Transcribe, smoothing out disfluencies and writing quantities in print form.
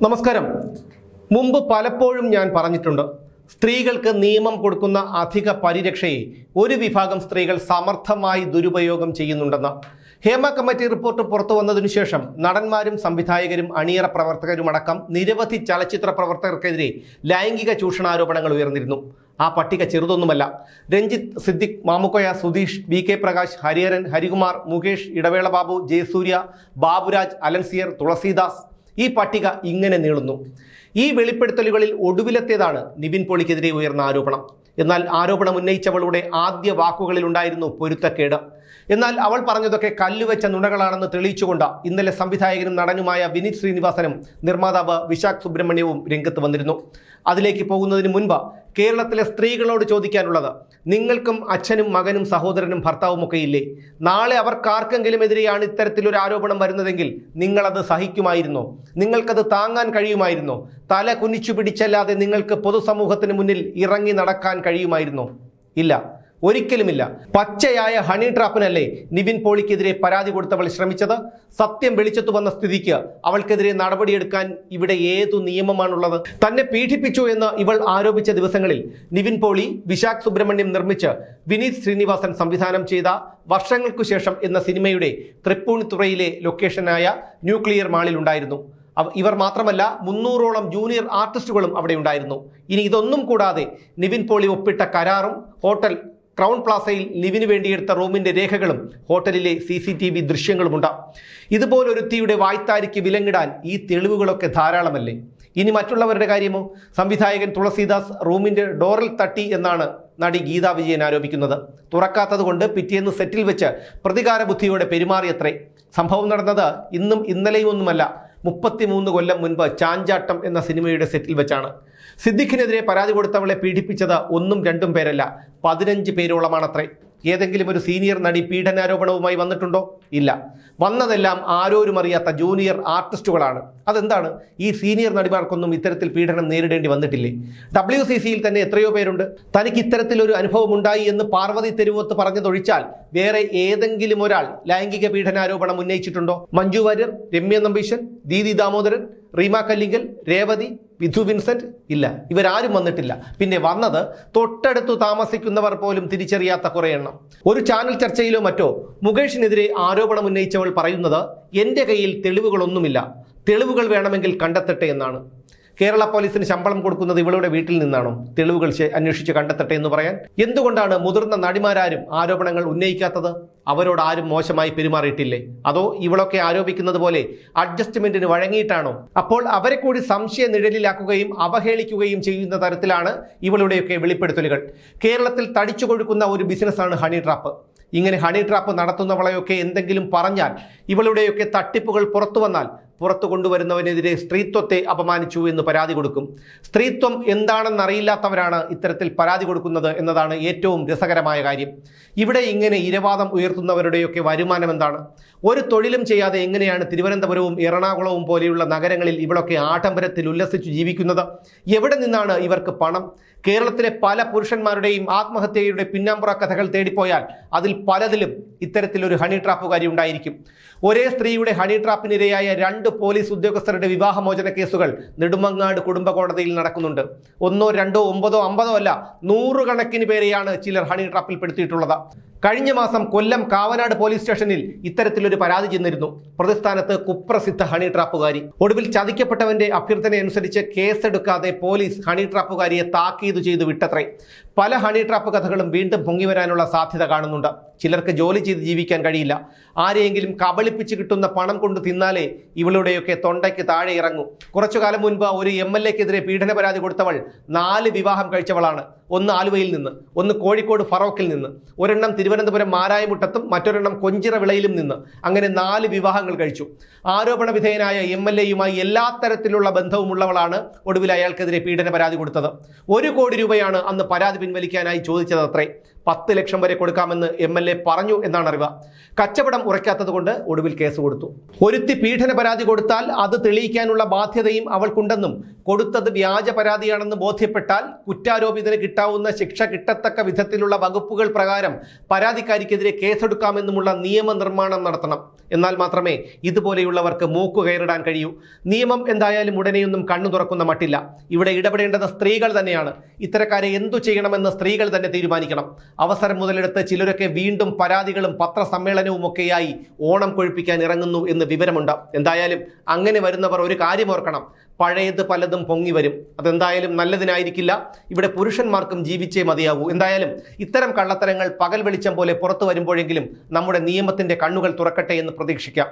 നമസ്കാരം. മുമ്പ് പലപ്പോഴും ഞാൻ പറഞ്ഞിട്ടുണ്ട്, സ്ത്രീകൾക്ക് നിയമം കൊടുക്കുന്ന അധിക പരിരക്ഷയെ ഒരു വിഭാഗം സ്ത്രീകൾ സമർത്ഥമായി ദുരുപയോഗം ചെയ്യുന്നുണ്ടെന്ന്. ഹേമ കമ്മിറ്റി റിപ്പോർട്ട് പുറത്തു വന്നതിനു ശേഷം നടന്മാരും സംവിധായകരും അണിയറ പ്രവർത്തകരുമടക്കം നിരവധി ചലച്ചിത്ര പ്രവർത്തകർക്കെതിരെ ലൈംഗിക ചൂഷണാരോപണങ്ങൾ ഉയർന്നിരുന്നു. ആ പട്ടിക ചെറുതൊന്നുമല്ല. Ranjith, Siddique, Mamukkoya, Sudheesh, V K Prakash, Hariharan, Harikumar, Mukesh, Idavela Babu, Jayasurya, Baburaj, Alencier, Tulsidas. ഈ പട്ടിക ഇങ്ങനെ നീളുന്നു. ഈ വെളിപ്പെടുത്തലുകളിൽ ഒടുവിലത്തേതാണ് നിവിൻ പോളിക്കെതിരെ ഉയർന്ന ആരോപണം. എന്നാൽ ആരോപണം ഉന്നയിച്ചവളുടെ ആദ്യ വാക്കുകളിലുണ്ടായിരുന്നു പൊരുത്തക്കേട്. എന്നാൽ അവൾ പറഞ്ഞതൊക്കെ കല്ലുവെച്ച നുണകളാണെന്ന് തെളിയിച്ചുകൊണ്ട് ഇന്നലെ സംവിധായകനും നടനുമായ വിനീത് ശ്രീനിവാസനും നിർമ്മാതാവ് വിശാഖ് സുബ്രഹ്മണ്യവും രംഗത്ത് വന്നിരുന്നു. അതിലേക്ക് പോകുന്നതിന് മുൻപ് കേരളത്തിലെ സ്ത്രീകളോട് ചോദിക്കാനുള്ളത്, നിങ്ങൾക്കും അച്ഛനും മകനും സഹോദരനും ഭർത്താവുമൊക്കെ ഇല്ലേ? നാളെ അവർക്കാർക്കെങ്കിലും എതിരെയാണ് ഇത്തരത്തിലൊരു ആരോപണം വരുന്നതെങ്കിൽ നിങ്ങളത് സഹിക്കുമായിരുന്നോ? നിങ്ങൾക്കത് താങ്ങാൻ കഴിയുമായിരുന്നോ? തല കുനിച്ചു പിടിച്ചല്ലാതെ നിങ്ങൾക്ക് പൊതുസമൂഹത്തിന് മുന്നിൽ ഇറങ്ങി നടക്കാൻ കഴിയുമായിരുന്നോ? ഇല്ല, ഒരിക്കലുമില്ല. പച്ചയായ ഹണി ട്രാപ്പിനല്ലേ നിവിൻ പോളിക്കെതിരെ പരാതി കൊടുത്തവൾ ശ്രമിച്ചത്? സത്യം വെളിച്ചത്തു വന്ന സ്ഥിതിക്ക് അവൾക്കെതിരെ നടപടിയെടുക്കാൻ ഇവിടെ ഏതു നിയമമാണുള്ളത്? തന്നെ പീഡിപ്പിച്ചു എന്ന് ഇവൾ ആരോപിച്ച ദിവസങ്ങളിൽ നിവിൻ പോളി വിശാഖ് സുബ്രഹ്മണ്യം നിർമ്മിച്ച് വിനീത് ശ്രീനിവാസൻ സംവിധാനം ചെയ്ത വർഷങ്ങൾക്കു ശേഷം എന്ന സിനിമയുടെ തൃപ്പൂണിത്തുറയിലെ ലൊക്കേഷനായ ന്യൂക്ലിയർ മാളിൽ ഉണ്ടായിരുന്നു. ഇവർ മാത്രമല്ല, 300ഓളം ജൂനിയർ ആർട്ടിസ്റ്റുകളും അവിടെ ഉണ്ടായിരുന്നു. ഇനി ഇതൊന്നും കൂടാതെ നിവിൻ പോളി ഒപ്പിട്ട കരാറും ഹോട്ടൽ ക്രൗൺ പ്ലാസയിൽ ലിവിന് വേണ്ടിയെടുത്ത റൂമിന്റെ രേഖകളും ഹോട്ടലിലെ CCTV ദൃശ്യങ്ങളുമുണ്ട്. ഇതുപോലൊരുത്തിയുടെ വായ്ത്താരിക്ക് വിലങ്ങിടാൻ ഈ തെളിവുകളൊക്കെ ധാരാളമല്ലേ? ഇനി മറ്റുള്ളവരുടെ കാര്യമോ? സംവിധായകൻ തുളസീദാസ് റൂമിന്റെ ഡോറിൽ തട്ടി എന്നാണ് നടി ഗീതാ വിജയൻ ആരോപിക്കുന്നത്. തുറക്കാത്തത് കൊണ്ട് പിറ്റേന്ന് സെറ്റിൽ വെച്ച് പ്രതികാര ബുദ്ധിയോടെ പെരുമാറിയത്രേ. സംഭവം നടന്നത് ഇന്നും ഇന്നലെയും ഒന്നുമല്ല, 33 കൊല്ലം മുൻപ് ചാഞ്ചാട്ടം എന്ന സിനിമയുടെ സെറ്റിൽ വെച്ചാണ്. സിദ്ദിഖിനെതിരെ പരാതി കൊടുത്തവളെ പീഡിപ്പിച്ചത് 1ഉം 2ഉം പേരല്ല, 15 പേരോളമാണത്രേ. ഏതെങ്കിലും ഒരു സീനിയർ നടി പീഡനാരോപണവുമായി വന്നിട്ടുണ്ടോ? ഇല്ല. വന്നതെല്ലാം ആരോരും അറിയാത്ത ജൂനിയർ ആർട്ടിസ്റ്റുകളാണ്. അതെന്താണ്? ഈ സീനിയർ നടിമാർക്കൊന്നും ഇത്തരത്തിൽ പീഡനം നേരിടേണ്ടി വന്നിട്ടില്ലേ? WCCയിൽ തന്നെ എത്രയോ പേരുണ്ട്. തനിക്ക് ഇത്തരത്തിലൊരു അനുഭവം ഉണ്ടായി എന്ന് പാർവതി തെരുവത്ത് പറഞ്ഞതൊഴിച്ചാൽ വേറെ ഏതെങ്കിലും ഒരാൾ ലൈംഗിക പീഡനാരോപണം ഉന്നയിച്ചിട്ടുണ്ടോ? മഞ്ജു വാര്യർ, രമ്യ നമ്പീശൻ, ദീദി ദാമോദരൻ, റീമ കല്ലിങ്കൽ, രേവതി, വിധു വിൻസെന്റ്? ഇല്ല, ഇവരാരും വന്നിട്ടില്ല. പിന്നെ വന്നത് തൊട്ടടുത്തു താമസിക്കുന്നവർ പോലും തിരിച്ചറിയാത്ത കുറേ എണ്ണം. ഒരു ചാനൽ ചർച്ചയിലോ മറ്റോ മുകേഷിനെതിരെ ആരോപണം ഉന്നയിച്ചവൾ പറയുന്നത്, എൻ്റെ കയ്യിൽ തെളിവുകളൊന്നുമില്ല, തെളിവുകൾ വേണമെങ്കിൽ കണ്ടെത്തട്ടെ എന്നാണ്. കേരള പോലീസിന് ശമ്പളം കൊടുക്കുന്നത് ഇവളുടെ വീട്ടിൽ നിന്നാണോ? തെളിവുകൾ അന്വേഷിച്ച് കണ്ടെത്തട്ടെ എന്ന് പറയാൻ. എന്തുകൊണ്ടാണ് മുതിർന്ന നടിമാരാരും ആരോപണങ്ങൾ ഉന്നയിക്കാത്തത്? അവരോട് ആരും മോശമായി പെരുമാറിയിട്ടില്ലേ? അതോ ഇവളൊക്കെ ആരോപിക്കുന്നത് പോലെ അഡ്ജസ്റ്റ്മെന്റിന് വഴങ്ങിയിട്ടാണോ? അപ്പോൾ അവരെ കൂടി സംശയ നിഴലിലാക്കുകയും അവഹേളിക്കുകയും ചെയ്യുന്ന തരത്തിലാണ് ഇവളുടെയൊക്കെ വെളിപ്പെടുത്തലുകൾ. കേരളത്തിൽ തടിച്ചു കൊഴുക്കുന്ന ഒരു ബിസിനസ്സാണ് ഹണി ട്രാപ്പ്. ഇങ്ങനെ ഹണി ട്രാപ്പ് നടത്തുന്നവളെയൊക്കെ എന്തെങ്കിലും പറഞ്ഞാൽ, ഇവളുടെയൊക്കെ തട്ടിപ്പുകൾ പുറത്തു വന്നാൽ പുറത്തു കൊണ്ടുവരുന്നവനെതിരെ സ്ത്രീത്വത്തെ അപമാനിച്ചു എന്ന് പരാതി കൊടുക്കും. സ്ത്രീത്വം എന്താണെന്നറിയില്ലാത്തവരാണ് ഇത്തരത്തിൽ പരാതി കൊടുക്കുന്നത് എന്നതാണ് ഏറ്റവും രസകരമായ കാര്യം. ഇവിടെ ഇങ്ങനെ ഇരവാദം ഉയർത്തുന്നവരുടെയൊക്കെ വരുമാനം എന്താണ്? ഒരു തൊഴിലും ചെയ്യാതെ എങ്ങനെയാണ് തിരുവനന്തപുരവും എറണാകുളവും പോലെയുള്ള നഗരങ്ങളിൽ ഇവളൊക്കെ ആഡംബരത്തിൽ ഉല്ലസിച്ചു ജീവിക്കുന്നത്? എവിടെ നിന്നാണ് ഇവർക്ക് പണം? കേരളത്തിലെ പല പുരുഷന്മാരുടെയും ആത്മഹത്യയുടെ പിന്നാമ്പുറ കഥകൾ തേടിപ്പോയാൽ അതിൽ പലതിലും ഇത്തരത്തിലൊരു ഹണി ട്രാപ്പുകാരി ഉണ്ടായിരിക്കും. ഒരേ സ്ത്രീയുടെ ഹണി ട്രാപ്പിനിരയായ 2 പോലീസ് ഉദ്യോഗസ്ഥരുടെ വിവാഹമോചന കേസുകൾ നെടുമങ്ങാട് കുടുംബ കോടതിയിൽ നടക്കുന്നുണ്ട്. 1, 2, 9, 50 അല്ല, 100 കണക്കിന് പേരെയാണ് ചിലർ ഹണി ട്രാപ്പിൽ പെടുത്തിയിട്ടുള്ളത്. കഴിഞ്ഞ മാസം കൊല്ലം കാവനാട് പോലീസ് സ്റ്റേഷനിൽ ഇത്തരത്തിലൊരു പരാതി ചെന്നിരുന്നു. പ്രതിസ്ഥാനത്ത് കുപ്രസിദ്ധ ഹണി ട്രാപ്പുകാരി. ഒടുവിൽ ചതിക്കപ്പെട്ടവന്റെ അഭ്യർത്ഥനയനുസരിച്ച് കേസെടുക്കാതെ പോലീസ് ഹണി ട്രാപ്പുകാരിയെ താക്കീത് ചെയ്തു വിട്ടത്രേ. പല ഹണി ട്രാപ്പ് കഥകളും വീണ്ടും പൊങ്ങിവരാനുള്ള സാധ്യത കാണുന്നുണ്ട്. ചിലർക്ക് ജോലി ചെയ്ത് ജീവിക്കാൻ കഴിയില്ല. ആരെയെങ്കിലും കബളിപ്പിച്ച് കിട്ടുന്ന പണം കൊണ്ട് തിന്നാലേ ഇവളുടെയൊക്കെ തൊണ്ടയ്ക്ക് താഴെ ഇറങ്ങൂ. കുറച്ചു കാലം മുൻപ് ഒരു MLA-ക്കെതിരെ പീഡന പരാതി കൊടുത്തവൾ 4 വിവാഹം കഴിച്ചവളാണ്. 1 ആലുവയിൽ നിന്ന്, 1 കോഴിക്കോട് ഫറോക്കിൽ നിന്ന്, ഒരെണ്ണം തിരുവനന്തപുരം മാരായമുട്ടത്തും മറ്റൊരെണ്ണം കൊഞ്ചിറ വിളയിലും നിന്ന്. അങ്ങനെ 4 വിവാഹങ്ങൾ കഴിച്ചു. ആരോപണ വിധേയനായ MLA-യുമായി എല്ലാ തരത്തിലുള്ള ബന്ധവുമുള്ളവളാണ് ഒടുവിൽ അയാൾക്കെതിരെ പീഡന പരാതി കൊടുത്തത്. 1 കോടി രൂപയാണ് അന്ന് പരാതി പിൻവലിക്കാനായി ചോദിച്ചതത്രേ. 10 ലക്ഷം വരെ കൊടുക്കാമെന്ന് MLA പറഞ്ഞു എന്നാണ് അറിവ്. കച്ചവടം ഉറയ്ക്കാത്തത് കൊണ്ട് ഒടുവിൽ കേസ് കൊടുത്തു. ഒരുത്തി പീഡന പരാതി കൊടുത്താൽ അത് തെളിയിക്കാനുള്ള ബാധ്യതയും അവൾക്കുണ്ടെന്നും കൊടുത്തത് വ്യാജ പരാതിയാണെന്ന് ബോധ്യപ്പെട്ടാൽ കുറ്റാരോപിതന് കിട്ടാവുന്ന ശിക്ഷ കിട്ടത്തക്ക വിധത്തിലുള്ള വകുപ്പുകൾ പ്രകാരം പരാതിക്കാരിക്കെതിരെ കേസെടുക്കാമെന്നുമുള്ള നിയമനിർമ്മാണം നടത്തണം. എന്നാൽ മാത്രമേ ഇതുപോലെയുള്ളവർക്ക് മൂക്കു കയറിടാൻ കഴിയൂ. നിയമം എന്തായാലും ഉടനെയൊന്നും കണ്ണു തുറക്കുന്ന മട്ടില്ല. ഇവിടെ ഇടപെടേണ്ടത് സ്ത്രീകൾ തന്നെയാണ്. ഇത്തരക്കാരെ എന്തു ചെയ്യണമെന്ന് സ്ത്രീകൾ തന്നെ തീരുമാനിക്കണം. അവസരം മുതലെടുത്ത് ചിലരൊക്കെ വീണ്ടും പരാതികളും പത്രസമ്മേളനവും ഒക്കെയായി ഓണം കൊഴുപ്പിക്കാൻ ഇറങ്ങുന്നു എന്ന് വിവരമുണ്ട്. എന്തായാലും അങ്ങനെ വരുന്നവർ ഒരു കാര്യം ഓർക്കണം, പഴയത് പലതും പൊങ്ങി വരും. അതെന്തായാലും നല്ലതിനായിരിക്കില്ല. ഇവിടെ പുരുഷന്മാർക്കും ജീവിച്ചേ മതിയാകൂ. എന്തായാലും ഇത്തരം കള്ളത്തരങ്ങൾ പകൽ വെളിച്ചം പോലെ പുറത്തു വരുമ്പോഴെങ്കിലും നമ്മുടെ നിയമത്തിന്റെ കണ്ണുകൾ തുറക്കട്ടെ എന്ന് പ്രതീക്ഷിക്കാം.